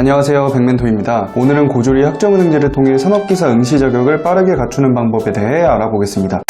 안녕하세요, 백멘토입니다. 오늘은 고졸이 학점은행제를 통해 산업기사 응시 자격을 빠르게 갖추는 방법에 대해 알아보겠습니다.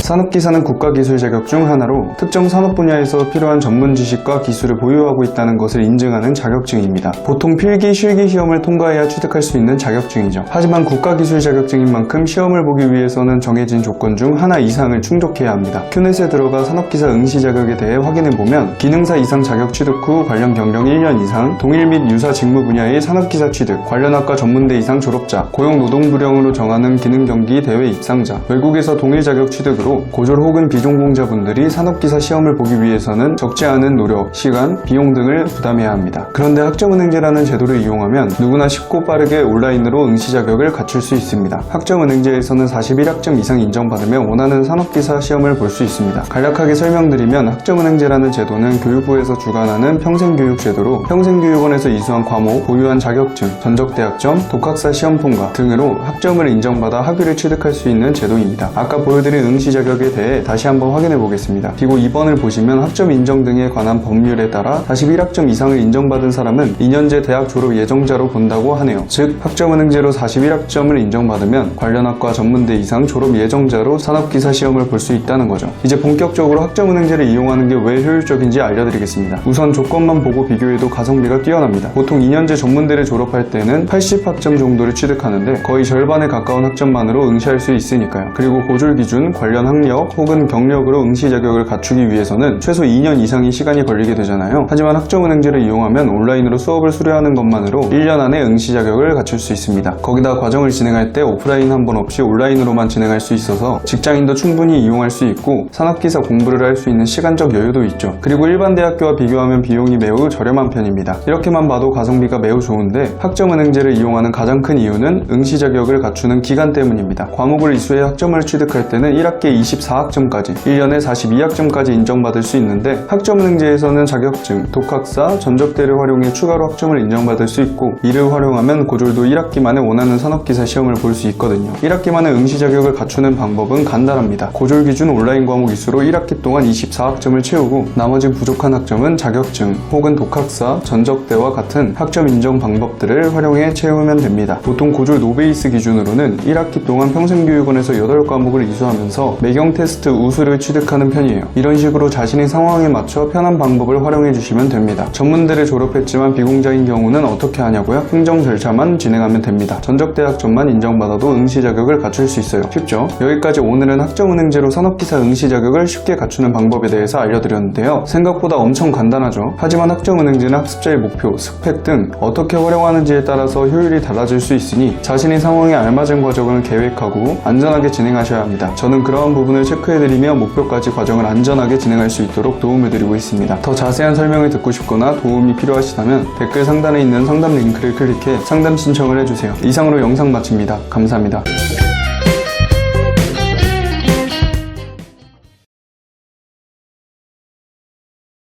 산업기사는 국가기술 자격 중 하나로 특정 산업 분야에서 필요한 전문 지식과 기술을 보유하고 있다는 것을 인증하는 자격증입니다. 보통 필기, 실기 시험을 통과해야 취득할 수 있는 자격증이죠. 하지만 국가기술 자격증인 만큼 시험을 보기 위해서는 정해진 조건 중 하나 이상을 충족해야 합니다. 큐넷에 들어가 산업기사 응시 자격에 대해 확인해보면 기능사 이상 자격 취득 후 관련 경력 1년 이상, 동일 및 유사 직무 분야의 산업기사 취득, 관련 학과 전문대 이상 졸업자, 고용노동부령으로 정하는 기능경기 대회 입상자, 외국에서 동일 자격 취득으로 고졸 혹은 비전공자분들이 산업기사 시험을 보기 위해서는 적지 않은 노력, 시간, 비용 등을 부담해야 합니다. 그런데 학점은행제라는 제도를 이용하면 누구나 쉽고 빠르게 온라인으로 응시 자격을 갖출 수 있습니다. 학점은행제에서는 41학점 이상 인정받으면 원하는 산업기사 시험을 볼 수 있습니다. 간략하게 설명드리면 학점은행제라는 제도는 교육부에서 주관하는 평생교육 제도로 평생교육원에서 이수한 과목, 보유한 자격증, 전적대학점, 독학사 시험 통과 등으로 학점을 인정받아 학위를 취득할 수 있는 제도입니다. 아까 보여드린 응시 자격에 대해 다시 한번 확인해 보겠습니다. 비고 2번을 보시면 학점 인정 등에 관한 법률에 따라 41학점 이상을 인정받은 사람은 2년제 대학 졸업 예정자로 본다고 하네요. 즉 학점은행제로 41학점을 인정받으면 관련 학과 전문대 이상 졸업 예정자로 산업기사 시험을 볼 수 있다는 거죠. 이제 본격적으로 학점은행제를 이용하는 게 왜 효율적인지 알려드리겠습니다. 우선 조건만 보고 비교해도 가성비가 뛰어납니다. 보통 2년제 전문대를 졸업할 때는 80학점 정도를 취득하는데 거의 절반에 가까운 학점만으로 응시할 수 있으니까요. 그리고 고졸 기준 관련 학력 혹은 경력으로 응시 자격을 갖추기 위해서는 최소 2년 이상의 시간이 걸리게 되잖아요. 하지만 학점은행제를 이용하면 온라인으로 수업을 수료하는 것만으로 1년 안에 응시 자격을 갖출 수 있습니다. 거기다 과정을 진행할 때 오프라인 한 번 없이 온라인으로만 진행할 수 있어서 직장인도 충분히 이용할 수 있고 산업기사 공부를 할 수 있는 시간적 여유도 있죠. 그리고 일반 대학교와 비교하면 비용이 매우 저렴한 편입니다. 이렇게만 봐도 가성비가 매우 좋은데 학점은행제를 이용하는 가장 큰 이유는 응시 자격을 갖추는 기간 때문입니다. 과목을 이수해 학점을 취득할 때는 1학기에 24학점까지, 1년에 42학점까지 인정받을 수 있는데 학점은행제에서는 자격증, 독학사, 전적대를 활용해 추가로 학점을 인정받을 수 있고 이를 활용하면 고졸도 1학기 만에 원하는 산업기사 시험을 볼 수 있거든요. 1학기 만에 응시 자격을 갖추는 방법은 간단합니다. 고졸 기준 온라인 과목 이수로 1학기 동안 24학점을 채우고 나머지 부족한 학점은 자격증 혹은 독학사, 전적대와 같은 학점 인정 방법들을 활용해 채우면 됩니다. 보통 고졸 노베이스 기준으로는 1학기 동안 평생교육원에서 8과목을 이수하면서 매경 테스트 우수를 취득하는 편이에요. 이런 식으로 자신의 상황에 맞춰 편한 방법을 활용해 주시면 됩니다. 전문대를 졸업했지만 비공자인 경우는 어떻게 하냐고요? 행정 절차만 진행하면 됩니다. 전적대학점만 인정받아도 응시 자격을 갖출 수 있어요. 쉽죠? 여기까지 오늘은 학점은행제로 산업기사 응시 자격을 쉽게 갖추는 방법에 대해서 알려드렸는데요. 생각보다 엄청 간단하죠? 하지만 학점은행제는 학습자의 목표, 스펙 등 어떻게 활용하는지에 따라서 효율이 달라질 수 있으니 자신의 상황에 알맞은 과정을 계획하고 안전하게 진행하셔야 합니다. 저는 그러한 부분을 체크해드리며 목표까지 과정을 안전하게 진행할 수 있도록 도움을 드리고 있습니다. 더 자세한 설명을 듣고 싶거나 도움이 필요하시다면 댓글 상단에 있는 상담 링크를 클릭해 상담 신청을 해주세요. 이상으로 영상 마칩니다. 감사합니다.